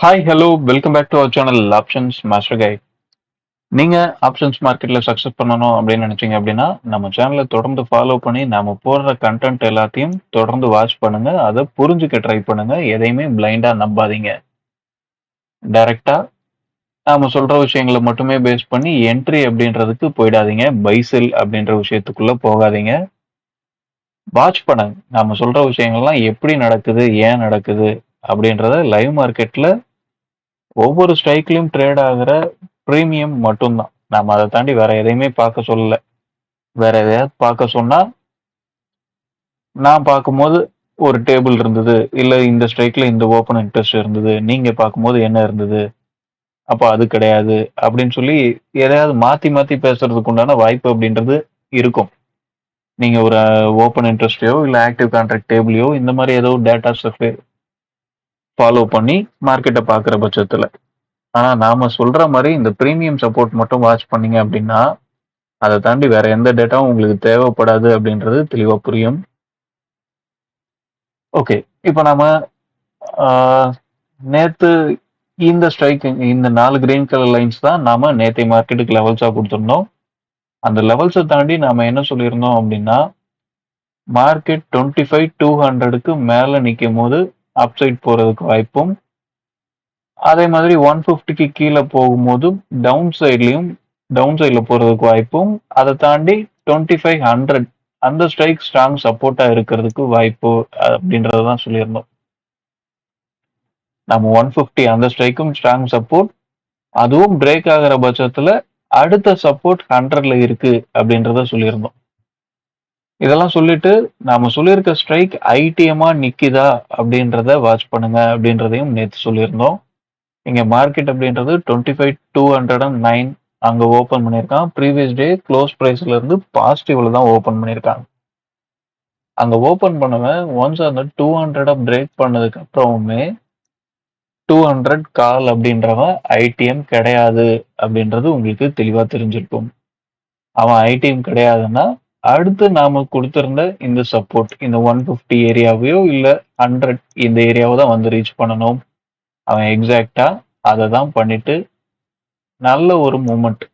Hi hello welcome back to our channel options master கை. நீங்க options மார்க்கெட்ல success பண்ணணும் அப்படின்னு நினைச்சீங்க அப்படின்னா நம்ம சேனலை தொடர்ந்து ஃபாலோ பண்ணி நாம போடுற கண்டென்ட் எல்லாத்தையும் தொடர்ந்து வாட்ச் பண்ணுங்க. அதை புரிஞ்சுக்க ட்ரை பண்ணுங்க. எதையுமே பிளைண்டா நம்பாதீங்க. டைரக்டா நாம சொல்ற விஷயங்களை மட்டுமே பேஸ் பண்ணி என்ட்ரி அப்படின்றதுக்கு போயிடாதீங்க. பை செல் அப்படின்ற விஷயத்துக்குள்ள போகாதீங்க. வாட்ச் பண்ணுங்க. நாம சொல்ற விஷயங்கள்லாம் எப்படி நடக்குது, ஏன் நடக்குது அப்படின்றத லைவ் மார்க்கெட்ல ஒவ்வொரு ஸ்ட்ரைக்லயும் ட்ரேட் ஆகுற பிரீமியம் மட்டும்தான். நாம அதை தாண்டி வேற எதையுமே பார்க்க சொல்லல. வேற எதையாவது பார்க்க சொன்னா நான் பார்க்கும்போது ஒரு டேபிள் இருந்தது, இல்ல இந்த ஸ்ட்ரைக்ல இந்த ஓப்பன் இன்ட்ரெஸ்ட் இருந்தது, நீங்க பார்க்கும்போது என்ன இருந்தது, அப்ப அது கிடையாது அப்படின்னு சொல்லி எதையாவது மாத்தி மாத்தி பேசுறதுக்கு உண்டான வாய்ப்பு அப்படின்றது இருக்கும். நீங்க ஒரு ஓப்பன் இன்ட்ரெஸ்டையோ இல்ல ஆக்டிவ் கான்ட்ராக்ட் டேபிளையோ இந்த மாதிரி ஏதோ டேட்டாஸ் ஃபாலோ பண்ணி மார்க்கெட்டை பார்க்குற பட்சத்துல. ஆனா நாம சொல்ற மாதிரி இந்த பிரீமியம் சப்போர்ட் மட்டும் வாட்ச் பண்ணீங்க அப்படின்னா அதை தாண்டி வேற எந்த டேட்டாவும் உங்களுக்கு தேவைப்படாது அப்படின்றது தெளிவா புரியும். ஓகே, இப்போ நாம ஆஹ், நேத்து இந்த ஸ்ட்ரைக் இந்த 4 கிரீன் கலர் லைன்ஸ் தான் நாம நேத்தை மார்க்கெட்டுக்கு லெவல்ஸா கொடுத்திருந்தோம். அந்த லெவல்ஸை தாண்டி நாம என்ன சொல்லியிருந்தோம் அப்படின்னா மார்க்கெட் 25,200க்கு மேல நிற்கும் போது அப்சைட் போறதுக்கு வாய்ப்பும், அதே மாதிரி 150க்கு கீழே போகும்போதும் டவுன் சைட்ல போறதுக்கு வாய்ப்பும், அதை தாண்டி 2500 அந்த ஸ்ட்ரைக் ஸ்ட்ராங் சப்போர்ட்டா இருக்கிறதுக்கு வாய்ப்பு அப்படின்றதான் சொல்லியிருந்தோம். நம்ம 150 அந்த ஸ்ட்ரைக்கும் ஸ்ட்ராங் சப்போர்ட், அதுவும் பிரேக் ஆகிற பட்சத்துல அடுத்த சப்போர்ட் 100ல இருக்கு அப்படின்றத சொல்லியிருந்தோம். இதெல்லாம் சொல்லிட்டு நாம சொல்லியிருக்க ஸ்ட்ரைக் ஐடிஎம்மா நிக்குதா அப்படின்றத வாட்ச் பண்ணுங்க அப்படின்றதையும் நேற்று சொல்லியிருந்தோம். இங்க மார்க்கெட் அப்படின்றது 25,209 அங்க ஓபன் பண்ணியிருக்கான். ப்ரீவியஸ் டே க்ளோஸ் பிரைஸ்ல இருந்து பாசிட்டிவ்ல தான் ஓபன் பண்ணியிருக்காங்க. அங்க ஓபன் பண்ணவன் ஒன்ஸ் அந்த 200 பிரேக் பண்ணதுக்கு அப்புறமுமே 200 கால் அப்படின்றவன் ஐடிஎம் கிடையாது அப்படின்றது உங்களுக்கு தெளிவா தெரிஞ்சிருக்கும். அவன் ஐடிஎம் கிடையாதுன்னா அடுத்து நாம கொடுத்திருந்த இந்த சப்போர்ட் இந்த 150 ஏரியாவையோ இல்ல 100 இந்த ஏரியாவை தான் வந்து ரீச் பண்ணணும். அவன் எக்ஸாக்டா அதை தான் பண்ணிட்டு நல்ல ஒரு மூமெண்ட்,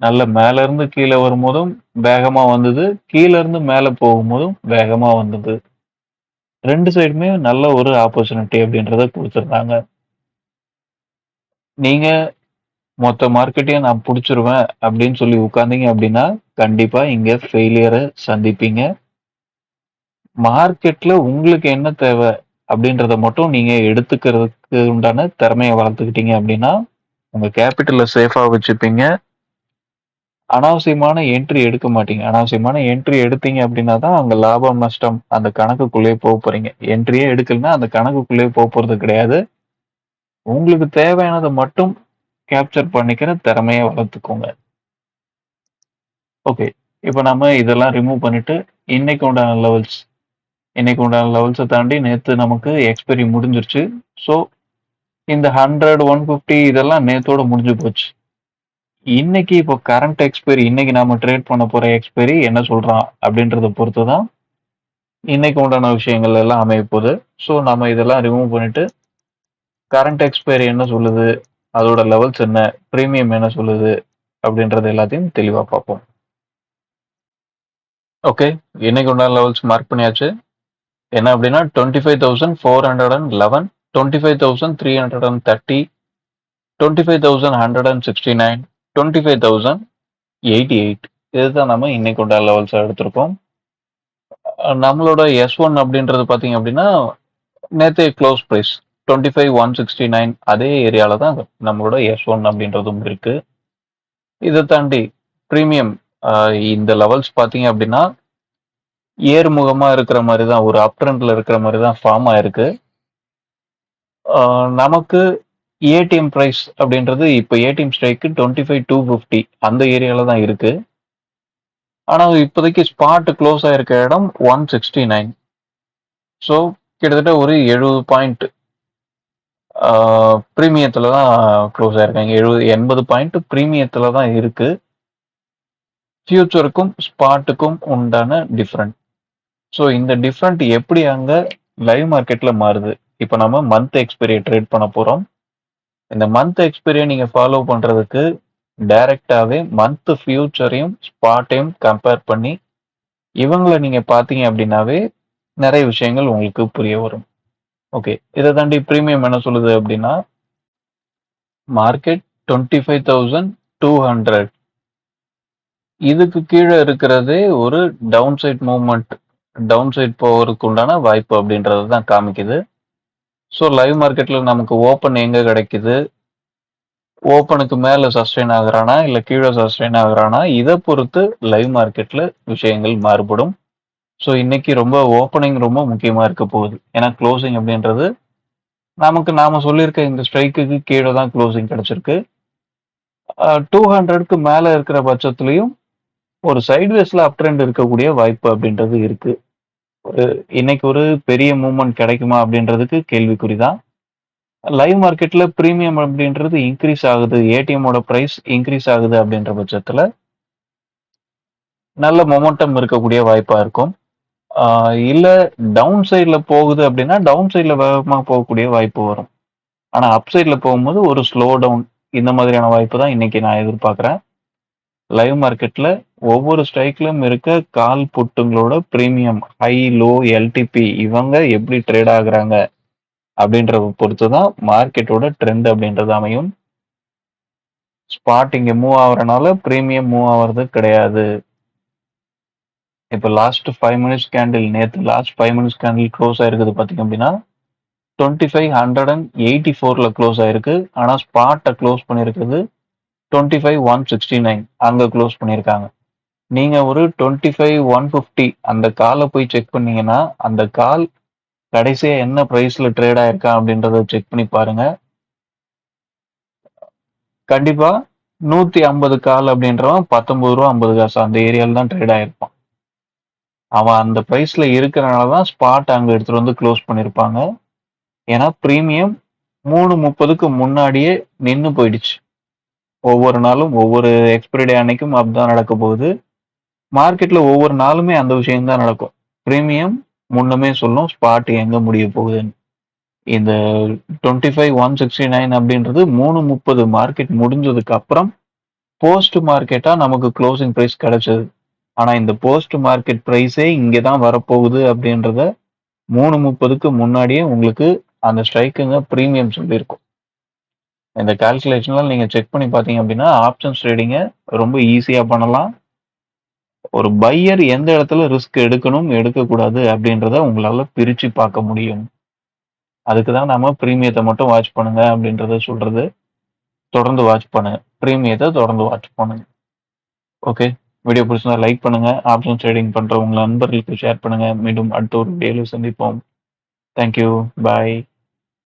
நல்ல மேல இருந்து கீழே வரும்போதும் வேகமா வந்தது, கீழ இருந்து மேல போகும்போதும் வேகமா வந்தது. ரெண்டு சைடுமே நல்ல ஒரு ஆப்பர்ச்சுனிட்டி அப்படின்றத கொடுத்துருந்தாங்க. நீங்க மொத்த மார்க்கெட்டையும் நான் புடிச்சிருவேன் அப்படின்னு சொல்லி உட்கார்ந்தீங்க அப்படின்னா கண்டிப்பா இங்க ஃபெயிலியரை சந்திப்பீங்க. மார்க்கெட்ல உங்களுக்கு என்ன தேவை அப்படின்றத மட்டும் நீங்க எடுத்துக்கிறதுக்கு உண்டான திறமையை வளர்த்துக்கிட்டீங்க அப்படின்னா உங்க கேபிட்டலை சேஃபா வச்சுப்பீங்க. அனாவசியமான என்ட்ரி எடுக்க மாட்டீங்க. அனாவசியமான என்ட்ரி எடுத்தீங்க அப்படின்னா தான் அங்க லாபம் நஷ்டம் அந்த கணக்குக்குள்ளேயே போக போறீங்க. என்ட்ரியே எடுக்கலன்னா அந்த கணக்குக்குள்ளேயே போக போறது கிடையாது. உங்களுக்கு தேவையானதை மட்டும் கேப்சர் பண்ணிக்கிற திறமையை வளர்த்துக்கோங்க. ஓகே, இப்போ நம்ம இதெல்லாம் ரிமூவ் பண்ணிட்டு இன்னைக்கு உண்டான லெவல்ஸ், இன்னைக்கு உண்டான லெவல்ஸை தாண்டி நேத்து நமக்கு எக்ஸ்பைரி முடிஞ்சிருச்சு. ஸோ இந்த 100 150 இதெல்லாம் நேத்தோட முடிஞ்சு போச்சு. இன்னைக்கு இப்போ கரண்ட் எக்ஸ்பைரி, இன்னைக்கு நாம ட்ரேட் பண்ண போற எக்ஸ்பைரி என்ன சொல்றான் அப்படின்றத பொறுத்து தான் இன்னைக்கு உண்டான விஷயங்கள் எல்லாம் அமைய போகுது. ஸோ நம்ம இதெல்லாம் ரிமூவ் பண்ணிட்டு கரண்ட் எக்ஸ்பைரி என்ன சொல்லுது, அதோட லெவல்ஸ் என்ன, பிரீமியம் என்ன சொல்லுது அப்படின்றது எல்லாத்தையும் தெளிவா பார்ப்போம். ஓகே, இன்னைக்கு உண்டான லெவல்ஸ் மார்க் பண்ணியாச்சு. என்ன அப்படின்னா 25,411, 25,330, 25,169, 25,088 இதுதான் நம்ம இன்னைக்கு உண்டான லெவல்ஸ் எடுத்திருக்கோம். நம்மளோட S1 அப்படின்றது பாத்தீங்க அப்படின்னா நேற்றைய க்ளோஸ் பிரைஸ் 25,169 அதே ஏரியால தான் நம்மளோட S1 அப்படின்றதும் இருக்கு. இதை தாண்டி பிரீமியம் இந்த லெவல்ஸ் பாத்தீங்க அப்படின்னா ஏறுமுகமா இருக்கிற மாதிரி தான், ஒரு அப் ட்ரெண்ட்ல இருக்கிற மாதிரி தான் ஃபார்ம் ஆயிருக்கு. நமக்கு ஏடிஎம் பிரைஸ் அப்படின்றது இப்போ ஏடிஎம் ஸ்ட்ரைக்கு 25,250 அந்த ஏரியால தான் இருக்கு. ஆனா இப்போதைக்கு ஸ்பாட் க்ளோஸ் ஆயிருக்க இடம் 169. ஸோ கிட்டத்தட்ட ஒரு 70 பாயிண்ட் பிரீமியத்துல தான் க்ளோஸ் ஆயிருக்காங்க. 80 பாயிண்ட் பிரீமியத்துல தான் இருக்கு. ஃபியூச்சருக்கும் ஸ்பாட்டுக்கும் உண்டான டிஃப்ரெண்ட். ஸோ இந்த டிஃப்ரெண்ட் எப்படி அங்க லைவ் மார்க்கெட்ல மாறுது, இப்போ நம்ம மந்த் எக்ஸ்பீரியை ட்ரேட் பண்ண போறோம். இந்த மந்த் எக்ஸ்பீரியை நீங்க ஃபாலோ பண்றதுக்கு டைரக்டாவே மந்த் ஃபியூச்சரையும் ஸ்பாட்டையும் கம்பேர் பண்ணி இவங்கள நீங்க பார்த்தீங்க அப்படின்னாவே நிறைய விஷயங்கள் உங்களுக்கு புரிய வரும். ஓகே. இதை தாண்டி பிரீமியம் என்ன சொல்லுது அப்படின்னா மார்க்கெட் 25,200 இதுக்கு கீழே இருக்கிறதே ஒரு down side movement, down side போவதற்கு உண்டான வாய்ப்பு அப்படின்றது தான் காமிக்குது. ஸோ லைவ் மார்க்கெட்ல நமக்கு ஓப்பன் எங்க கிடைக்குது, ஓப்பனுக்கு மேல சஸ்டெயின் ஆகுறானா இல்ல கீழே சஸ்டெயின் ஆகுறானா, இதை பொறுத்து லைவ் மார்க்கெட்ல விஷயங்கள் மாறுபடும். ஸோ இன்னைக்கு ரொம்ப ஓப்பனிங் ரொம்ப முக்கியமா இருக்க போகுது. ஏன்னா க்ளோசிங் அப்படின்றது நாம சொல்லியிருக்க இந்த ஸ்ட்ரைக்குக்கு கீழே தான் க்ளோசிங் கிடைச்சிருக்கு. 200க்கு மேல இருக்கிற பட்சத்துலயும் ஒரு சைட்வேஸ்ல அப் ட்ரெண்ட் இருக்கக்கூடிய வாய்ப்பு அப்படின்றது இருக்கு. இன்னைக்கு ஒரு பெரிய மூவ்மெண்ட் கிடைக்குமா அப்படின்றதுக்கு கேள்விக்குறிதான். லைவ் மார்க்கெட்ல பிரீமியம் அப்படின்றது இன்க்ரீஸ் ஆகுது, ஏடிஎம்மோட பிரைஸ் இன்க்ரீஸ் ஆகுது அப்படின்ற பட்சத்துல நல்ல மொமெண்டம் இருக்கக்கூடிய வாய்ப்பா இருக்கும். இல்ல டவுன் சைட்ல போகுது அப்படின்னா டவுன் சைட்ல வேகமா போகக்கூடிய வாய்ப்பு வரும். ஆனா அப் சைட்ல போகும்போது ஒரு ஸ்லோ டவுன் இந்த மாதிரியான வாய்ப்பு தான் இன்னைக்கு நான் எதிர்பார்க்கிறேன். லைவ் மார்க்கெட்ல ஒவ்வொரு ஸ்ட்ரைக்லயும் இருக்க கால் புட்டுங்களோட பிரீமியம் ஹை லோ எல்டிபி இவங்க எப்படி ட்ரேட் ஆகுறாங்க அப்படின்றத பொறுத்து தான் மார்க்கெட்டோட ட்ரெண்ட் அப்படின்றது அமையும். ஸ்பாட் இங்க மூவ் ஆகுறனால பிரீமியம் மூவ் ஆகுறது கிடையாது. இப்போ லாஸ்ட் 5 மினிட்ஸ் கேண்டில் நேற்று லாஸ்ட் 5 மினிட்ஸ் கேண்டில் க்ளோஸ் ஆயிருக்குது பார்த்தீங்க அப்படின்னா 25,184ல க்ளோஸ் ஆயிருக்கு. ஆனா ஸ்பாட்டை க்ளோஸ் பண்ணியிருக்குது 25,169 அங்க க்ளோஸ் பண்ணியிருக்காங்க. நீங்க ஒரு 25,150 அந்த காலை போய் செக் பண்ணீங்கன்னா அந்த கால் கடைசியா என்ன பிரைஸ்ல ட்ரேட் ஆயிருக்கா அப்படின்றத செக் பண்ணி பாருங்க. கண்டிப்பா 150 கால் அப்படின்றவன் 19 ரூபா 50 காசு அந்த ஏரியால தான் ட்ரேட் ஆயிருப்பான். அவன் அந்த பிரைஸ்ல இருக்கிறனால தான் ஸ்பாட் அங்க எடுத்துட்டு வந்து க்ளோஸ் பண்ணியிருப்பாங்க. ஏன்னா பிரீமியம் 3:30க்கு முன்னாடியே நின்னு போயிடுச்சு. ஒவ்வொரு நாளும் ஒவ்வொரு எக்ஸ்பிரி டே அன்னைக்கும் அப்படிதான் நடக்க போகுது. மார்க்கெட்ல ஒவ்வொரு நாளுமே அந்த விஷயம் தான் நடக்கும். பிரீமியம் முன்னமே சொல்லும் ஸ்பாட் எங்க முடிய போகுதுன்னு. இந்த 25,169 அப்படின்றது 3:30 மார்க்கெட் முடிஞ்சதுக்கு அப்புறம் போஸ்ட் மார்க்கெட்டா நமக்கு க்ளோசிங் பிரைஸ் கிடைச்சது. ஆனா இந்த போஸ்ட் மார்க்கெட் பிரைஸே இங்கதான் வரப்போகுது அப்படின்றத 3:30க்கு முன்னாடியே உங்களுக்கு அந்த ஸ்ட்ரைக்குங்க பிரீமியம் சொல்லியிருக்கும். இந்த கால்குலேஷன்லாம் நீங்க செக் பண்ணி பார்த்தீங்க அப்படின்னா ஆப்ஷன்ஸ் ட்ரேடிங்க ரொம்ப ஈஸியா பண்ணலாம். ஒரு பையர் எந்த இடத்துல ரிஸ்க் எடுக்கணும் எடுக்கக்கூடாது அப்படின்றத உங்களால பிரிச்சு பார்க்க முடியும். அதுக்கு தான் நாம பிரீமியத்தை மட்டும் வாட்ச் பண்ணுங்க அப்படின்றத சொல்றது. தொடர்ந்து வாட்ச் பண்ணுங்க. பிரீமியத்தை தொடர்ந்து வாட்ச் பண்ணுங்க. ஓகே. வீடியோ பிடிச்சிருந்தா லைக் பண்ணுங்க. ஆப்ஷன் ட்ரேடிங் பண்ற உங்க நண்பர்களுக்கு ஷேர் பண்ணுங்க. மீண்டும் அடுத்த ஒரு வீடியோவில் சந்திப்போம். தேங்க்யூ. பாய்.